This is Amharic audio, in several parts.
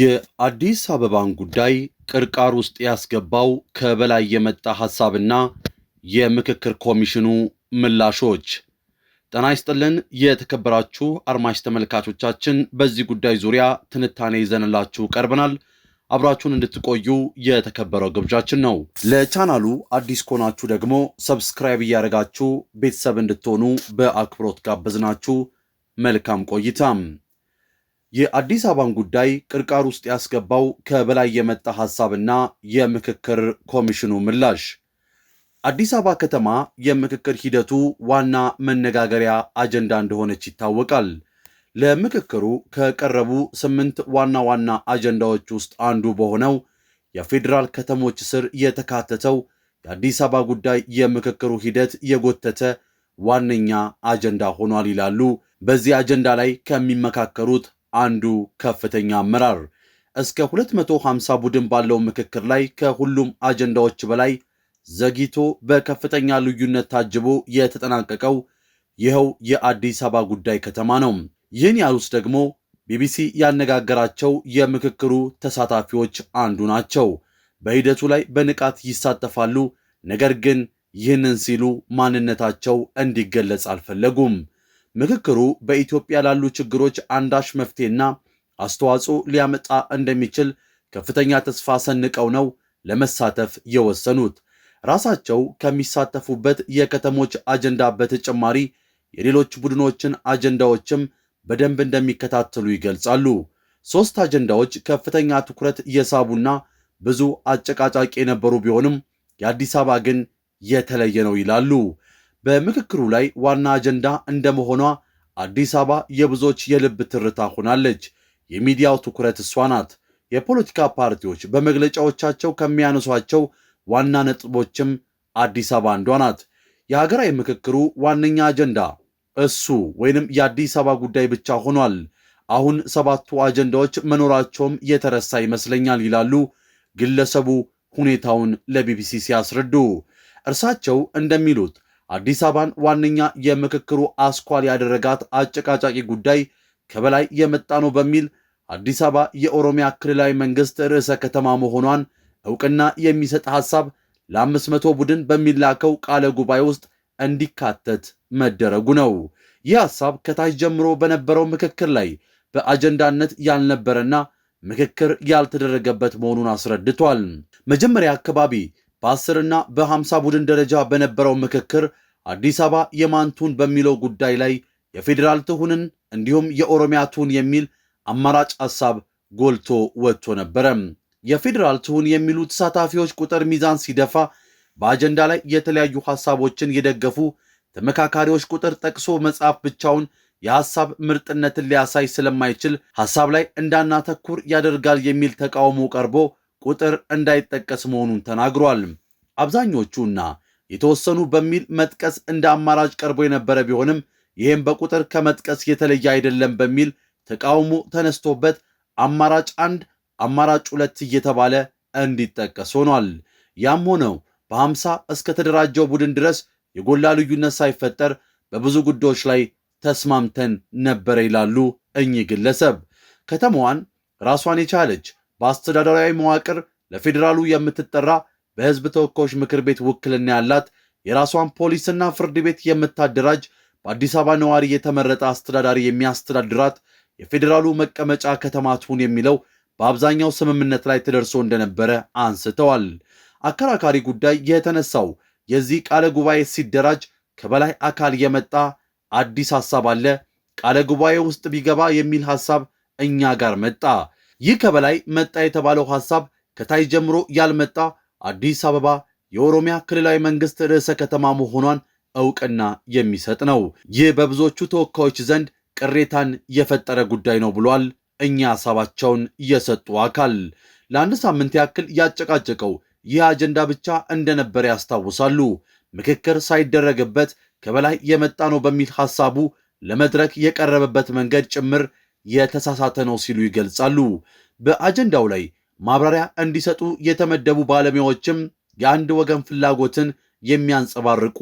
የአዲስ አበባን ጉዳይ ቅርቃር ውስጥ ያስገባው ከበላይ የመጣ ሐሳብና የምክክር ኮሚሽኑ ምላሾች። ጤና ይስጥልን የተከበራችሁ አድማጭ ተመልካቾቻችን፣ በዚህ ጉዳይ ዙሪያ ትንታኔ ይዘንላችሁ ቀርበናል። አብራችሁን እንድትቆዩ የተከበረው ግብዣችን ነው። ለቻናሉ አዲስ ከሆናችሁ ደግሞ ሰብስክራይብ እያደረጋችሁ ቤተሰብ እንድትሆኑ በአክብሮት ጋበዝናችሁ። መልካም ቆይታም። የአዲስ አበባን ጉዳይ ቅርቃር ውስጥ ያስገባው ከበላይ የመጣ ሐሳብና የምክክር ኮሚሽኑ ምላሽ። አዲስ አበባ ከተማ የምክክር ሂደቱ ዋና መነጋገሪያ አጀንዳ እንደሆነች ይታወቃል። ለምክክሩ ከቀረቡ 8 ዋና ዋና አጀንዳዎች ውስጥ አንዱ በሆነው የፌዴራል ከተሞች ስር የተካተተው የአዲስ አበባ ጉዳይ የምክክሩ ሂደት የጎተተ ዋነኛ አጀንዳ ሆኗል ይላሉ በዚህ አጀንዳ ላይ ከሚመካከሩት አንዱ ከፍተኛ አመራር። እስከ 250 ቡድን ባለው ምክክር ላይ ከሁሉም አጀንዳዎች በላይ ዘግይቶ በከፍተኛ ልዩነት ታጅቦ የተጠናቀቀው ይኸው የአዲስ አበባ ጉዳይ ከተማ ነው። ይህን ያሉት ደግሞ ቢቢሲ ያነጋገራቸው የምክክሩ ተሳታፊዎች አንዱ ናቸው። በሂደቱ ላይ በንቃት ይሳተፋሉ፣ ነገር ግን ይህንን ሲሉ ማንነታቸው እንዲገለጽ አልፈለጉም። ምክክሩ በኢትዮጵያ ላሉ ችግሮች አንዳች መፍትሄና አስተዋጽኦ ሊያመጣ እንደሚችል ከፍተኛ ተስፋ ሰንቀው ነው ለመሳተፍ የወሰኑት። ራሳቸው ከሚሳተፉበት የከተሞች አጀንዳ በተጨማሪ የሌሎች ቡድኖችን አጀንዳዎችም በደንብ እንደሚከታተሉ ይገልጻሉ። 3 አጀንዳዎች ከፍተኛ ትኩረት የሳቡና ብዙ አጨቃጫቂ የነበሩ ቢሆንም የአዲስ አበባ ግን የተለየ ነው ይላሉ። በምክክሩ ላይ ዋና አጀንዳ እንደመሆኗ አዲስ አበባ የብዙዎች የልብ ትርታ ሆናለች። የሚዲያው ትኩረት እሷ ናት። የፖለቲካ ፓርቲዎች በመግለጫዎቻቸው ከሚያነሷቸው ዋና ነጥቦችም አዲስ አበባ አንዷ ናት። የሀገራዊ ምክክሩ ዋነኛ አጀንዳ እሱ ወይንም የአዲስ አበባ ጉዳይ ብቻ ሆኗል። አሁን 7ቱ አጀንዳዎች መኖራቸውም የተረሳ ይመስለኛል ይላሉ ግለሰቡ ሁኔታውን ለቢቢሲ ሲያስረዱ። እርሳቸው እንደሚሉት አዲስ አበባን ዋነኛ የምክክሩ አስኳል ያደረጋት አጨቃጫቂ ጉዳይ ከበላይ የመጣ ነው በሚል አዲስ አበባ የኦሮሚያ ክልላዊ መንግስት ርዕሰ ከተማ መሆኗን ዕውቅና የሚሰጥ ሐሳብ ለ500 ቡድን በሚላከው ቃለ ጉባኤ ውስጥ እንዲካተት መደረጉ ነው። ይህ ሐሳብ ከታች ጀምሮ በነበረው ምክክር ላይ በአጀንዳነት ያልነበረና ምክክር ያልተደረገበት መሆኑን አስረድቷል። መጀመሪያ አካባቢ በ10 እና በ50 ቡድን ደረጃ በነበረው ምክክር አዲስ አበባ የማን ትሁን በሚለው ጉዳይ ላይ የፌዴራል ትሁንን እንዲሁም የኦሮሚያ ትሁን የሚል አማራጭ ሐሳብ ጎልቶ ወጥቶ ነበረ። የፌዴራል ትሁን የሚሉ ተሳታፊዎች ቁጥር ሚዛን ሲደፋ በአጀንዳ ላይ የተለያዩ ሐሳቦችን የደገፉ ተመካካሪዎች ቁጥር ጠቅሶ መጻፍ ብቻውን የሐሳብ ምርጥነትን ሊያሳይ ስለማይችል ሐሳብ ላይ እንዳናተኩር ያደርጋል የሚል ተቃውሞ ቀርቦ ቁጥር እንዳይጠቀስ መሆኑን ተናግሯል። አብዛኞቹና የተወሰኑ በሚል መጥቀስ እንደ አማራጭ ቀርቦ የነበረ ቢሆንም ይህም በቁጥር ከመጥቀስ የተለየ አይደለም በሚል ተቃውሞ ተነስቶበት አማራጭ 1፣ አማራጭ 2 እየተባለ እንዲጠቀስ ሆኗል። ያም ሆነው በ50 እስከ ተደራጀው ቡድን ድረስ የጎላ ልዩነት ሳይፈጠር በብዙ ጉዳዮች ላይ ተስማምተን ነበረ ይላሉ እኚህ ግለሰብ። ከተማዋን ራሷን የቻለች በአስተዳደራዊ መዋቅር ለፌዴራሉ የምትጠራ በሕዝብ ተወካዮች ምክር ቤት ውክልና ያላት የራሷን ፖሊስና ፍርድ ቤት የምታደራጅ በአዲስ አበባ ነዋሪ የተመረጠ አስተዳዳሪ የሚያስተዳድራት የፌዴራሉ መቀመጫ ከተማ ትሁን የሚለው በአብዛኛው ስምምነት ላይ ተደርሶ እንደነበረ አንስተዋል። አከራካሪ ጉዳይ የተነሳው የዚህ ቃለ ጉባኤ ሲደራጅ ከበላይ አካል የመጣ አዲስ ሐሳብ አለ፣ ቃለ ጉባኤ ውስጥ ቢገባ የሚል ሐሳብ እኛ ጋር መጣ። ይህ ከበላይ መጣ የተባለው ሐሳብ ከታይ ጀምሮ ያልመጣ አዲስ አበባ የኦሮሚያ ክልላዊ መንግስት ርዕሰ ከተማ መሆኗን ዕውቅና የሚሰጥ ነው። ይህ በብዙዎቹ ተወካዮች ዘንድ ቅሬታን የፈጠረ ጉዳይ ነው ብሏል። እኛ ሐሳባቸውን የሰጡ አካል ለአንድ ሳምንት ያክል ያጨቃጨቀው ይህ አጀንዳ ብቻ እንደነበረ ያስታውሳሉ። ምክክር ሳይደረግበት ከበላይ የመጣ ነው በሚል ሐሳቡ ለመድረክ የቀረበበት መንገድ ጭምር የተሳሳተ ነው ሲሉ ይገልጻሉ። በአጀንዳው ላይ ማብራሪያ እንዲሰጡ የተመደቡ ባለሙያዎችም የአንድ ወገን ፍላጎትን የሚያንጸባርቁ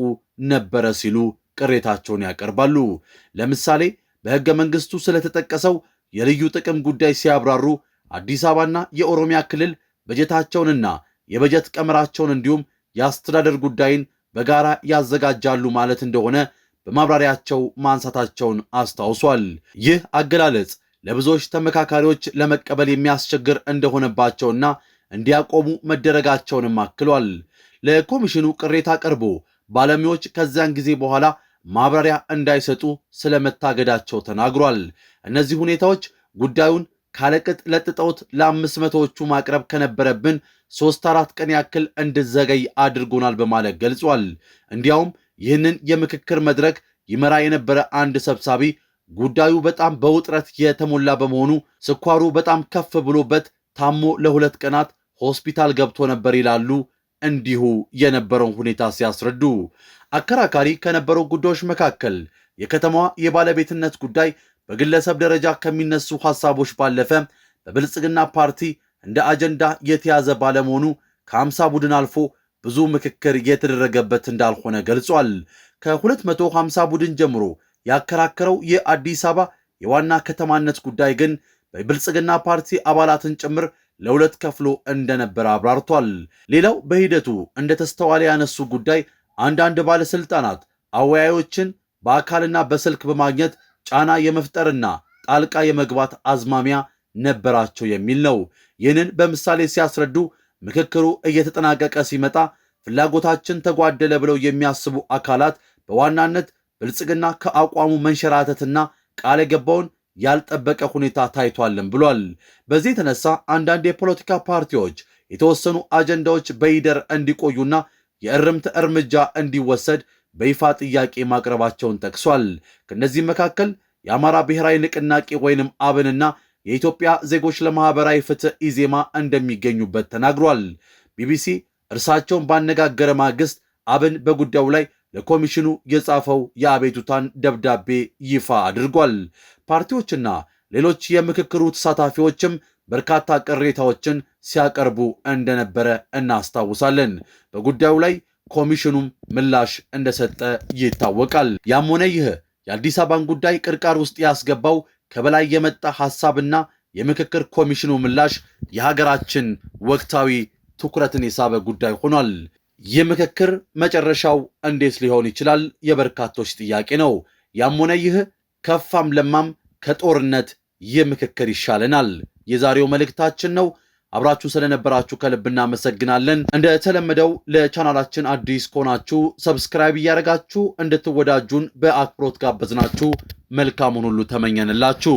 ነበረ ሲሉ ቅሬታቸውን ያቀርባሉ። ለምሳሌ በሕገ መንግሥቱ ስለተጠቀሰው የልዩ ጥቅም ጉዳይ ሲያብራሩ አዲስ አበባና የኦሮሚያ ክልል በጀታቸውንና የበጀት ቀመራቸውን እንዲሁም የአስተዳደር ጉዳይን በጋራ ያዘጋጃሉ ማለት እንደሆነ በማብራሪያቸው ማንሳታቸውን አስታውሷል። ይህ አገላለጽ ለብዙዎች ተመካካሪዎች ለመቀበል የሚያስቸግር እንደሆነባቸውና እንዲያቆሙ መደረጋቸውንም አክሏል። ለኮሚሽኑ ቅሬታ ቀርቦ ባለሙያዎች ከዚያን ጊዜ በኋላ ማብራሪያ እንዳይሰጡ ስለመታገዳቸው ተናግሯል። እነዚህ ሁኔታዎች ጉዳዩን ካለቅጥ ለጥጠውት ለ500ዎቹ ማቅረብ ከነበረብን 3-4 ቀን ያክል እንድዘገይ አድርጎናል በማለት ገልጿል። እንዲያውም ይህንን የምክክር መድረክ ይመራ የነበረ አንድ ሰብሳቢ ጉዳዩ በጣም በውጥረት የተሞላ በመሆኑ ስኳሩ በጣም ከፍ ብሎበት ታሞ ለ2 ቀናት ሆስፒታል ገብቶ ነበር ይላሉ። እንዲሁ የነበረውን ሁኔታ ሲያስረዱ አከራካሪ ከነበረው ጉዳዮች መካከል የከተማዋ የባለቤትነት ጉዳይ በግለሰብ ደረጃ ከሚነሱ ሐሳቦች ባለፈ በብልጽግና ፓርቲ እንደ አጀንዳ የተያዘ ባለመሆኑ ከ50 ቡድን አልፎ ብዙ ምክክር የተደረገበት እንዳልሆነ ገልጿል። ከ250 ቡድን ጀምሮ ያከራከረው የአዲስ አበባ የዋና ከተማነት ጉዳይ ግን በብልጽግና ፓርቲ አባላትን ጭምር ለሁለት ከፍሎ እንደነበረ አብራርቷል። ሌላው በሂደቱ እንደተስተዋለ ያነሱ ጉዳይ አንዳንድ ባለስልጣናት አወያዮችን በአካልና በስልክ በማግኘት ጫና የመፍጠርና ጣልቃ የመግባት አዝማሚያ ነበራቸው የሚል ነው። ይህንን በምሳሌ ሲያስረዱ ምክክሩ እየተጠናቀቀ ሲመጣ ፍላጎታችን ተጓደለ ብለው የሚያስቡ አካላት በዋናነት ብልጽግና ከአቋሙ መንሸራተትና ቃል የገባውን ያልጠበቀ ሁኔታ ታይቷልም ብሏል። በዚህ የተነሳ አንዳንድ የፖለቲካ ፓርቲዎች የተወሰኑ አጀንዳዎች በይደር እንዲቆዩና የእርምት እርምጃ እንዲወሰድ በይፋ ጥያቄ ማቅረባቸውን ጠቅሷል። ከነዚህ መካከል የአማራ ብሔራዊ ንቅናቄ ወይንም አብንና የኢትዮጵያ ዜጎች ለማህበራዊ ፍትህ ኢዜማ እንደሚገኙበት ተናግሯል። ቢቢሲ እርሳቸውን ባነጋገረ ማግስት አብን በጉዳዩ ላይ ለኮሚሽኑ የጻፈው የአቤቱታን ደብዳቤ ይፋ አድርጓል። ፓርቲዎችና ሌሎች የምክክሩ ተሳታፊዎችም በርካታ ቅሬታዎችን ሲያቀርቡ እንደነበረ እናስታውሳለን። በጉዳዩ ላይ ኮሚሽኑም ምላሽ እንደሰጠ ይታወቃል። ያም ሆነ ይህ የአዲስ አበባን ጉዳይ ቅርቃር ውስጥ ያስገባው ከበላይ የመጣ ሐሳብና የምክክር ኮሚሽኑ ምላሽ የሀገራችን ወቅታዊ ትኩረትን የሳበ ጉዳይ ሆኗል። ይህ ምክክር መጨረሻው እንዴት ሊሆን ይችላል? የበርካቶች ጥያቄ ነው። ያም ሆነ ይህ ከፋም ለማም ከጦርነት ይህ ምክክር ይሻለናል የዛሬው መልእክታችን ነው። አብራችሁ ስለነበራችሁ ከልብ እናመሰግናለን። እንደተለመደው ለቻናላችን አዲስ ከሆናችሁ ሰብስክራይብ እያደረጋችሁ እንድትወዳጁን በአክብሮት ጋበዝናችሁ። መልካሙን ሁሉ ተመኘንላችሁ።